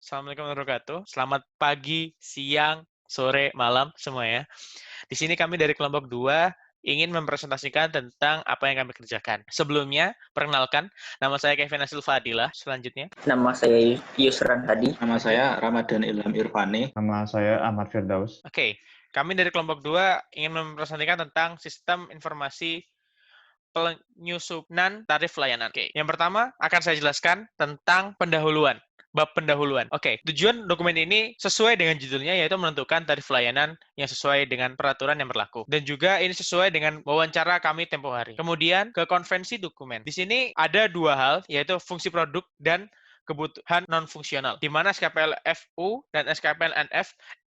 Assalamualaikum warahmatullahi wabarakatuh. Selamat pagi, siang, sore, malam semua ya. Di sini kami dari kelompok 2 ingin mempresentasikan tentang apa yang kami kerjakan. Sebelumnya, perkenalkan, nama saya Kevin Asil Fadilah. Selanjutnya. Nama saya Yusran Hadi. Nama saya Ramadan Ilham Irfani. Nama saya Ahmad Firdaus. Oke, kami dari kelompok 2 ingin mempresentasikan tentang sistem informasi penyusunan tarif layanan. Oke, yang pertama akan saya jelaskan tentang pendahuluan. Bab pendahuluan. Oke, tujuan dokumen ini sesuai dengan judulnya, yaitu menentukan tarif layanan yang sesuai dengan peraturan yang berlaku. Dan juga ini sesuai dengan wawancara kami tempo hari. Kemudian ke konvensi dokumen. Di sini ada dua hal, yaitu fungsi produk dan kebutuhan non-fungsional, di mana SKPL FU dan SKPL NF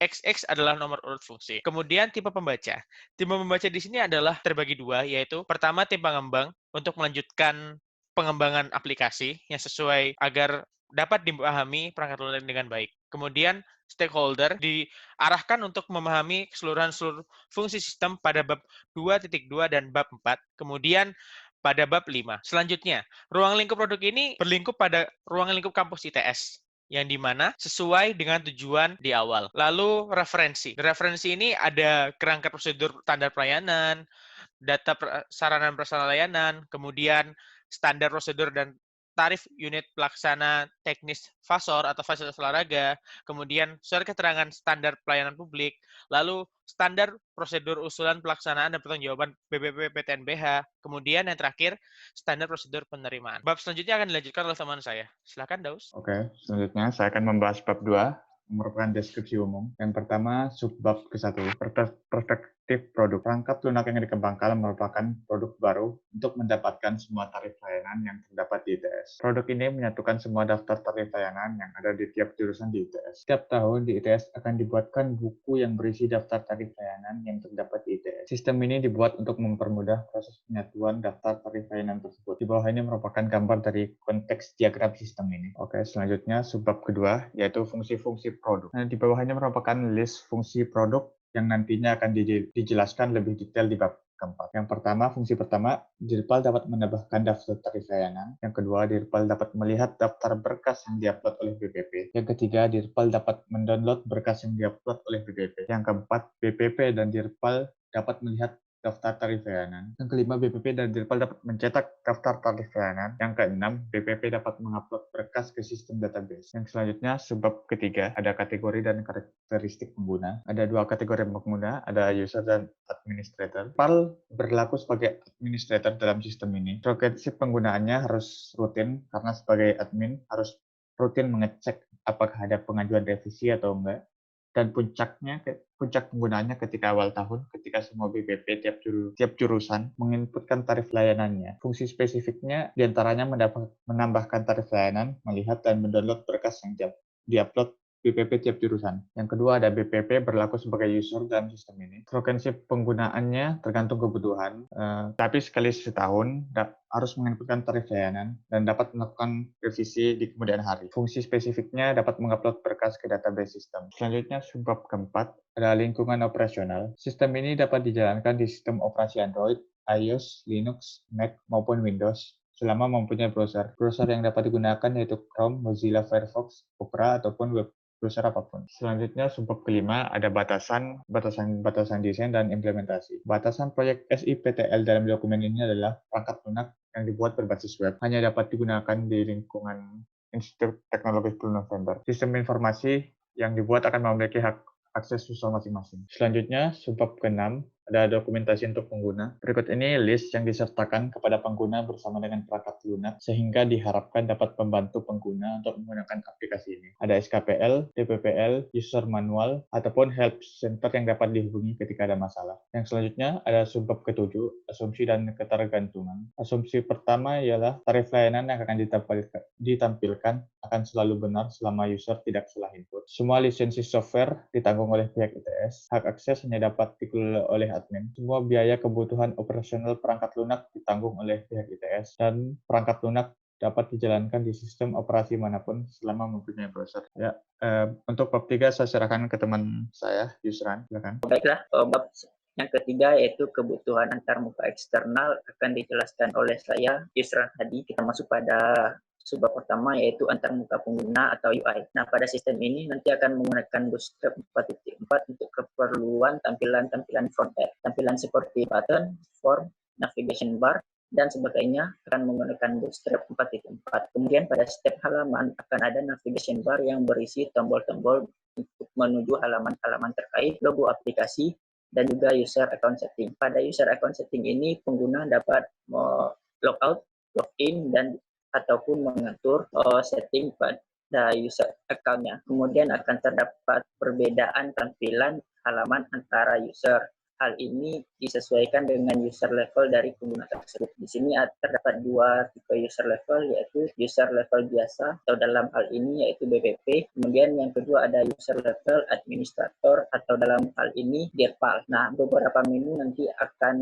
XX adalah nomor urut fungsi. Kemudian tipe pembaca. Tipe pembaca di sini adalah terbagi dua, yaitu pertama tim pengembang untuk melanjutkan pengembangan aplikasi yang sesuai agar dapat dipahami perangkat lunak dengan baik. Kemudian stakeholder diarahkan untuk memahami keseluruhan seluruh fungsi sistem pada bab 2.2 dan bab 4. Kemudian pada bab 5. Selanjutnya, ruang lingkup produk ini berlingkup pada ruang lingkup kampus ITS, yang dimana sesuai dengan tujuan di awal. Lalu referensi. Di referensi ini ada kerangka prosedur standar pelayanan, data sarana dan prasarana layanan, kemudian standar prosedur dan tarif unit pelaksana teknis FASOR atau fasilitas olahraga, kemudian surat keterangan standar pelayanan publik, lalu standar prosedur usulan pelaksanaan dan pertanggungjawaban BPP PTNBH, kemudian yang terakhir standar prosedur penerimaan. Bab selanjutnya akan dilanjutkan oleh teman saya. Silakan, Daus. Oke, selanjutnya saya akan membahas bab 2, merupakan deskripsi umum. Yang pertama, subbab ke-1, perspektif produk. Perangkat lunak yang dikembangkan merupakan produk baru untuk mendapatkan semua tarif layanan yang terdapat di ITS. Produk ini menyatukan semua daftar tarif layanan yang ada di tiap jurusan di ITS. Setiap tahun di ITS akan dibuatkan buku yang berisi daftar tarif layanan yang terdapat di ITS. Sistem ini dibuat untuk mempermudah proses penyatuan daftar tarif layanan tersebut. Di bawah ini merupakan gambar dari konteks diagram sistem ini. Oke, selanjutnya subbab kedua, yaitu fungsi-fungsi produk. Nah, di bawah ini merupakan list fungsi produk yang nantinya akan dijelaskan lebih detail di bab keempat. Yang pertama, fungsi pertama, Dirpal dapat menambahkan daftar tarif layanan. Yang kedua, Dirpal dapat melihat daftar berkas yang diupload oleh BPP. Yang ketiga, Dirpal dapat mendownload berkas yang diupload oleh BPP. Yang keempat, BPP dan Dirpal dapat melihat daftar tarif layanan. Yang kelima, BPP dan Dirpal dapat mencetak daftar tarif layanan. Yang keenam, BPP dapat mengupload berkas ke sistem database. Yang selanjutnya, subbab ketiga, ada kategori dan karakteristik pengguna. Ada dua kategori pengguna, ada user dan administrator. Dirpal berlaku sebagai administrator dalam sistem ini. Frekuensi penggunaannya harus rutin, karena sebagai admin harus rutin mengecek apakah ada pengajuan revisi atau enggak. Dan puncak penggunaannya ketika awal tahun, ketika semua BPP tiap jurusan menginputkan tarif layanannya. Fungsi spesifiknya diantaranya menambahkan tarif layanan, melihat dan mendownload berkas yang diupload BPP tiap jurusan. Yang kedua, ada BPP berlaku sebagai user dalam sistem ini. Frekuensi penggunaannya tergantung kebutuhan, tapi sekali setahun harus menginputkan tarif layanan dan dapat melakukan revisi di kemudian hari. Fungsi spesifiknya dapat mengupload berkas ke database sistem. Selanjutnya, subbab keempat, ada lingkungan operasional. Sistem ini dapat dijalankan di sistem operasi Android, iOS, Linux, Mac, maupun Windows, selama mempunyai browser. Browser yang dapat digunakan yaitu Chrome, Mozilla Firefox, Opera, ataupun web browser apapun. Selanjutnya, subbab kelima, ada batasan desain dan implementasi. Batasan proyek SIPTL dalam dokumen ini adalah perangkat lunak yang dibuat berbasis web, hanya dapat digunakan di lingkungan Institut Teknologi 10 November. Sistem informasi yang dibuat akan memiliki hak akses user masing-masing. Selanjutnya, subbab ke-6, ada dokumentasi untuk pengguna. Berikut ini list yang disertakan kepada pengguna bersama dengan perangkat lunak, sehingga diharapkan dapat membantu pengguna untuk menggunakan aplikasi ini. Ada SKPL, DPPL, user manual, ataupun help center yang dapat dihubungi ketika ada masalah. Yang selanjutnya ada subbab ke-7, asumsi dan ketergantungan. Asumsi pertama ialah tarif layanan yang akan ditampilkan akan selalu benar selama user tidak salah input. Semua lisensi software ditanggung oleh pihak ITS. Hak akses hanya dapat dikelola oleh admin. Semua biaya kebutuhan operasional perangkat lunak ditanggung oleh pihak ITS, dan perangkat lunak dapat dijalankan di sistem operasi manapun selama mempunyai browser. Ya, untuk bab 3 saya serahkan ke teman saya, Yusran. Silakan. Baiklah, bab yang ketiga yaitu kebutuhan antarmuka eksternal akan dijelaskan oleh saya, Yusran Hadi. Kita masuk pada Subbab pertama yaitu antarmuka pengguna atau UI. Nah, pada sistem ini nanti akan menggunakan Bootstrap 4.4 untuk keperluan tampilan-tampilan front-end. Tampilan seperti button, form, navigation bar, dan sebagainya akan menggunakan Bootstrap 4.4. Kemudian pada step halaman akan ada navigation bar yang berisi tombol-tombol untuk menuju halaman-halaman terkait, logo aplikasi, dan juga user account setting. Pada user account setting ini pengguna dapat logout, login, dan ataupun mengatur setting pada user account-nya. Kemudian akan terdapat perbedaan tampilan halaman antara user. Hal ini disesuaikan dengan user level dari pengguna tersebut. Di sini terdapat dua tipe user level, yaitu user level biasa atau dalam hal ini yaitu BPP. Kemudian yang kedua ada user level administrator atau dalam hal ini Dirpal. Nah, beberapa menu nanti akan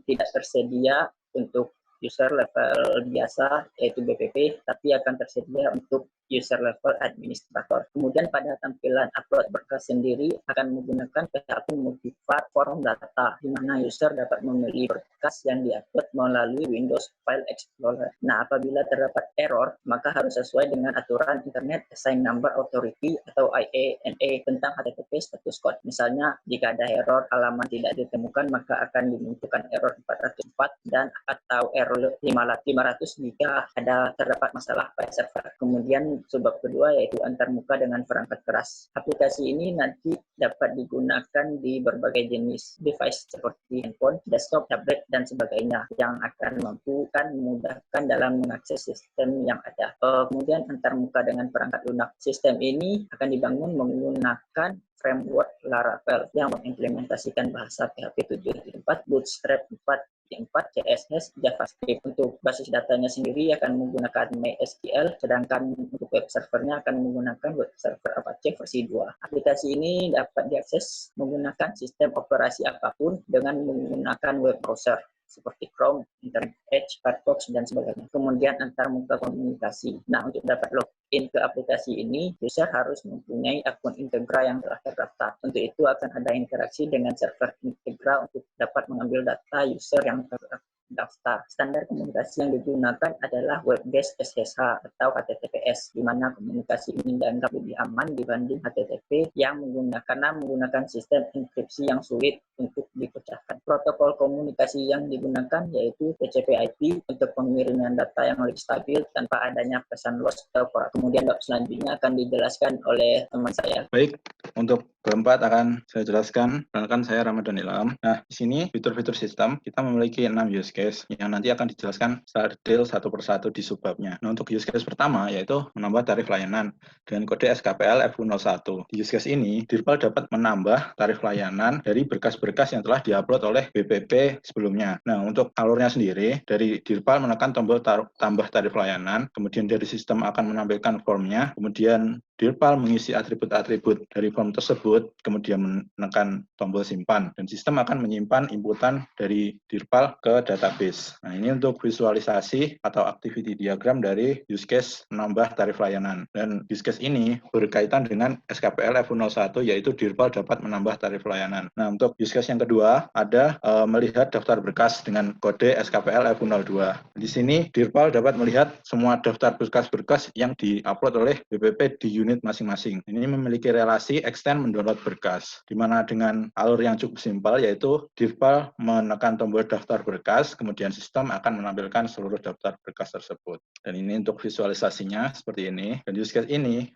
tidak tersedia untuk user level biasa yaitu BPP, tapi akan tersedia untuk user level administrator. Kemudian pada tampilan upload berkas sendiri akan menggunakan akun multi-part form data, di mana user dapat memilih berkas yang diupload melalui Windows File Explorer. Nah, apabila terdapat error, maka harus sesuai dengan aturan Internet Assigned Number Authority atau IANA tentang HTTP status code. Misalnya, jika ada error halaman tidak ditemukan, maka akan dimunculkan error 404 dan atau error 500 jika ada terdapat masalah pada server. Kemudian subbab kedua yaitu antarmuka dengan perangkat keras. Aplikasi ini nanti dapat digunakan di berbagai jenis device seperti handphone, desktop, tablet, dan sebagainya yang akan memudahkan dalam mengakses sistem yang ada. Kemudian antarmuka dengan perangkat lunak. Sistem ini akan dibangun menggunakan framework Laravel yang mengimplementasikan bahasa PHP 7.4, Bootstrap 4.4, CSS, JavaScript. Untuk basis datanya sendiri akan menggunakan MySQL, sedangkan untuk web servernya akan menggunakan web server Apache versi 2. Aplikasi ini dapat diakses menggunakan sistem operasi apapun dengan menggunakan web browser seperti Chrome, Internet Edge, Firefox, dan sebagainya. Kemudian antarmuka komunikasi. Nah, untuk dapat login ke aplikasi ini, user harus mempunyai akun Integra yang telah terdaftar. Untuk itu akan ada interaksi dengan server Integra untuk dapat mengambil data user yang terdaftar. Standar komunikasi yang digunakan adalah Web-based SSH atau HTTPS, di mana komunikasi ini dianggap lebih aman dibanding HTTP yang menggunakan sistem enkripsi yang sulit untuk dipecahkan. Protokol komunikasi yang digunakan yaitu TCP/IP untuk pengiriman data yang lebih stabil tanpa adanya pesan loss atau korak. Kemudian bab selanjutnya akan dijelaskan oleh teman saya. Baik, untuk keempat akan saya jelaskan. Perkenalkan saya Ramadan Ilham. Nah, di sini fitur-fitur sistem kita memiliki 6 use case yang nanti akan dijelaskan secara detail satu persatu di subbabnya. Nah, untuk use case pertama yaitu menambah tarif layanan dengan kode SKPL F01. Di use case ini, Dirpal dapat menambah tarif layanan dari berkas-berkas yang telah diupload oleh BPP sebelumnya. Nah, untuk alurnya sendiri, dari Dirpal menekan tombol tambah tarif layanan, kemudian dari sistem akan menampilkan formnya, kemudian Dirpal mengisi atribut-atribut dari form tersebut, kemudian menekan tombol simpan, dan sistem akan menyimpan inputan dari Dirpal ke database. Nah, ini untuk visualisasi atau activity diagram dari use case menambah tarif layanan. Dan use case ini berkaitan dengan SKPL F01, yaitu Dirpal dapat menambah tarif layanan. Nah, untuk use case yang kedua, ada melihat daftar berkas dengan kode SKPL F02. Di sini, Dirpal dapat melihat semua daftar berkas-berkas yang diupload oleh BPP di unit masing-masing. Ini memiliki relasi extend mendownload berkas, di mana dengan alur yang cukup simpel, yaitu Dirpal menekan tombol daftar berkas, kemudian sistem akan menampilkan seluruh daftar berkas tersebut. Dan ini untuk visualisasinya seperti ini. Dan use case ini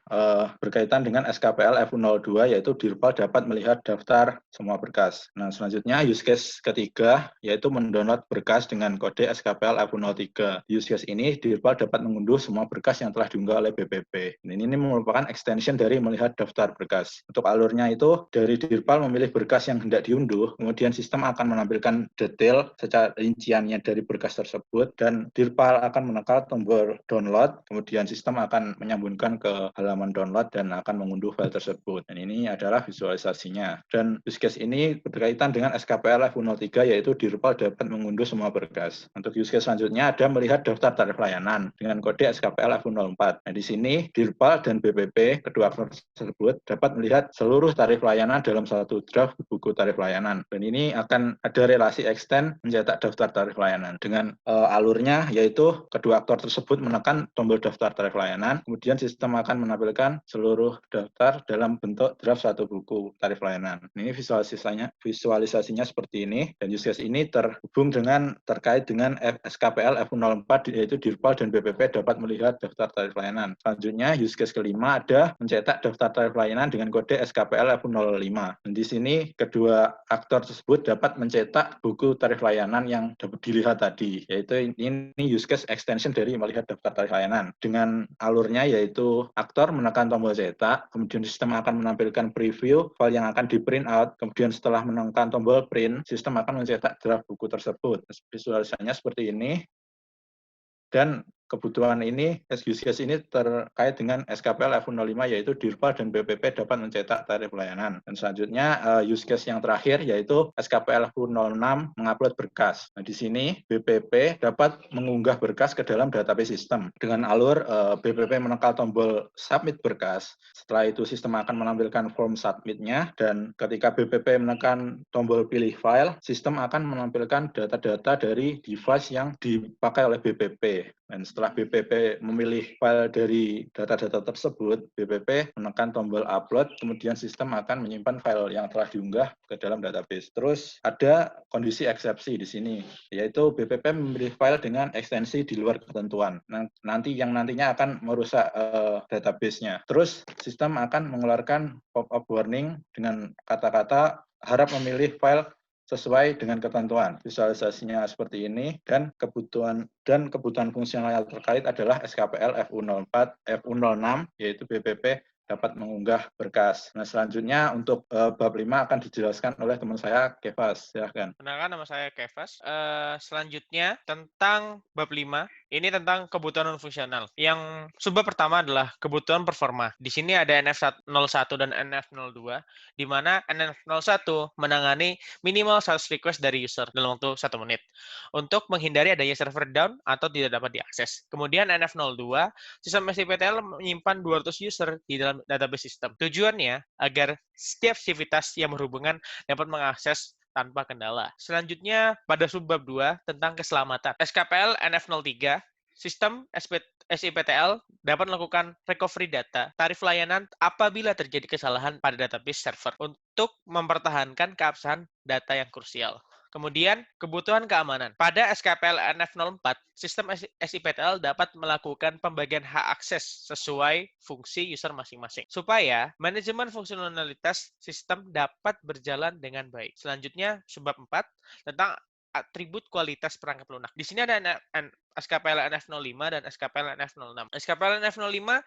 berkaitan dengan SKPL F02, yaitu Dirpal dapat melihat daftar semua berkas. Nah, selanjutnya use case ketiga, yaitu mendownload berkas dengan kode SKPL F03. Di use case ini, Dirpal dapat mengunduh semua berkas yang telah diunggah oleh BPP. Dan ini merupakan extension dari melihat daftar berkas. Untuk alurnya itu, dari Dirpal memilih berkas yang hendak diunduh, kemudian sistem akan menampilkan detail secara rinciannya dari berkas tersebut, dan Dirpal akan menekan tombol download, kemudian sistem akan menyambungkan ke halaman download dan akan mengunduh file tersebut. Dan ini adalah visualisasinya. Dan use case ini berkaitan dengan SKPL F03, yaitu Dirpal dapat mengunduh semua berkas. Untuk use case selanjutnya ada melihat daftar tarif layanan dengan kode SKPL F04. Nah, di sini Dirpal dan BPP BPP, kedua aktor tersebut dapat melihat seluruh tarif layanan dalam satu draft buku tarif layanan. Dan ini akan ada relasi extend mencetak daftar tarif layanan. Dengan alurnya, yaitu kedua aktor tersebut menekan tombol daftar tarif layanan, kemudian sistem akan menampilkan seluruh daftar dalam bentuk draft satu buku tarif layanan. Ini visualisasinya seperti ini, dan use case ini terkait dengan SKPL F04, yaitu Dirpal dan BPP dapat melihat daftar tarif layanan. Selanjutnya, use case kelima ada mencetak daftar tarif layanan dengan kode SKPL F05. Dan di sini, kedua aktor tersebut dapat mencetak buku tarif layanan yang dapat dilihat tadi, yaitu ini use case extension dari melihat daftar tarif layanan. Dengan alurnya, yaitu aktor menekan tombol cetak, kemudian sistem akan menampilkan preview file yang akan di print out, kemudian setelah menekan tombol print, sistem akan mencetak draft buku tersebut. Visualisasinya seperti ini. Dan kebutuhan ini, use case ini terkait dengan SKPL F05, yaitu Dirpal dan BPP dapat mencetak tarif layanan. Dan selanjutnya, use case yang terakhir, yaitu SKPL F06 mengupload berkas. Nah, di sini BPP dapat mengunggah berkas ke dalam database sistem. Dengan alur BPP menekan tombol submit berkas, setelah itu sistem akan menampilkan form submit-nya, dan ketika BPP menekan tombol pilih file, sistem akan menampilkan data-data dari device yang dipakai oleh BPP. Dan setelah BPP memilih file dari data-data tersebut, BPP menekan tombol upload, kemudian sistem akan menyimpan file yang telah diunggah ke dalam database. Terus ada kondisi eksepsi di sini, yaitu BPP memilih file dengan ekstensi di luar ketentuan. Nantinya akan merusak database-nya. Terus sistem akan mengeluarkan pop-up warning dengan kata-kata harap memilih file sesuai dengan ketentuan. Visualisasinya seperti ini, dan kebutuhan fungsional terkait adalah SKPL FU04, FU06, yaitu BPP dapat mengunggah berkas. Nah, selanjutnya untuk bab 5 akan dijelaskan oleh teman saya, Kevas. Silahkan. Kenalkan, nama saya Kevas. Selanjutnya tentang bab 5, ini tentang kebutuhan non-fungsional. Yang subbab pertama adalah kebutuhan performa. Di sini ada NF01 dan NF02, di mana NF01 menangani minimal 100 request dari user dalam waktu 1 menit untuk menghindari adanya server down atau tidak dapat diakses. Kemudian NF02, sistem SIPTL menyimpan 200 user di dalam database sistem. Tujuannya agar setiap aktivitas yang berhubungan dapat mengakses tanpa kendala. Selanjutnya, pada subbab 2 tentang keselamatan. SKPL NF03, sistem SIPTL dapat melakukan recovery data tarif layanan apabila terjadi kesalahan pada database server untuk mempertahankan keabsahan data yang krusial. Kemudian, kebutuhan keamanan. Pada SKPL NF04, sistem SIPTL dapat melakukan pembagian hak akses sesuai fungsi user masing-masing, supaya manajemen fungsionalitas sistem dapat berjalan dengan baik. Selanjutnya, subbab 4, tentang atribut kualitas perangkat lunak. Di sini ada SKPL NF05 dan SKPL NF06. SKPL NF05,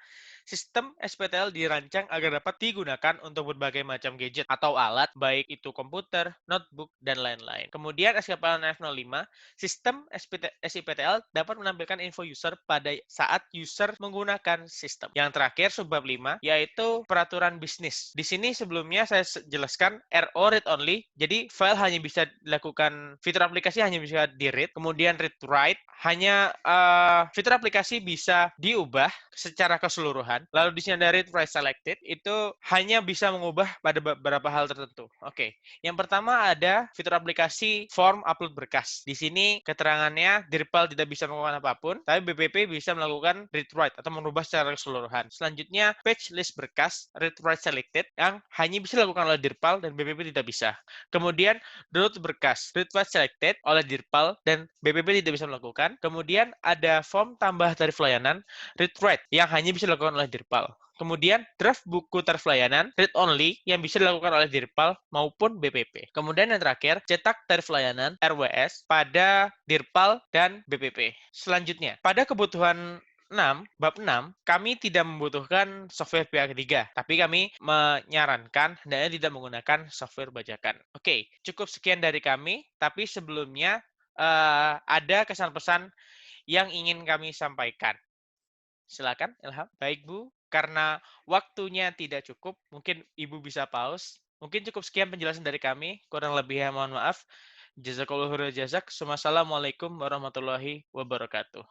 sistem SPTL dirancang agar dapat digunakan untuk berbagai macam gadget atau alat, baik itu komputer, notebook, dan lain-lain. Kemudian SKPL NF05, sistem SIPTL dapat menampilkan info user pada saat user menggunakan sistem. Yang terakhir, subbab 5, yaitu peraturan bisnis. Di sini sebelumnya saya jelaskan RO read only, jadi file hanya bisa dilakukan, fitur aplikasi hanya bisa di-read, kemudian read-write, hanya fitur aplikasi bisa diubah secara keseluruhan. Lalu di sini ada read write selected, itu hanya bisa mengubah pada beberapa hal tertentu. Oke. Yang pertama ada fitur aplikasi form upload berkas. Di sini keterangannya Dirpal tidak bisa melakukan apapun, tapi BPP bisa melakukan read write atau merubah secara keseluruhan. Selanjutnya page list berkas read write selected yang hanya bisa dilakukan oleh Dirpal dan BPP tidak bisa. Kemudian download berkas read write selected oleh Dirpal dan BPP tidak bisa melakukan. Kemudian ada form tambah tarif layanan read-write yang hanya bisa dilakukan oleh Dirpal. Kemudian draft buku tarif layanan read-only yang bisa dilakukan oleh Dirpal maupun BPP. Kemudian yang terakhir, cetak tarif layanan RWS pada Dirpal dan BPP. Selanjutnya, pada kebutuhan bab 6, kami tidak membutuhkan software pihak ketiga, tapi kami menyarankan hendaknya tidak menggunakan software bajakan. Oke, cukup sekian dari kami, tapi sebelumnya ada kesan-pesan yang ingin kami sampaikan. Silakan, Ilham. Baik, Bu. Karena waktunya tidak cukup, mungkin Ibu bisa pause. Mungkin cukup sekian penjelasan dari kami. Kurang lebihnya mohon maaf. Jazakallahu khairan jazak. Wassalamualaikum warahmatullahi wabarakatuh.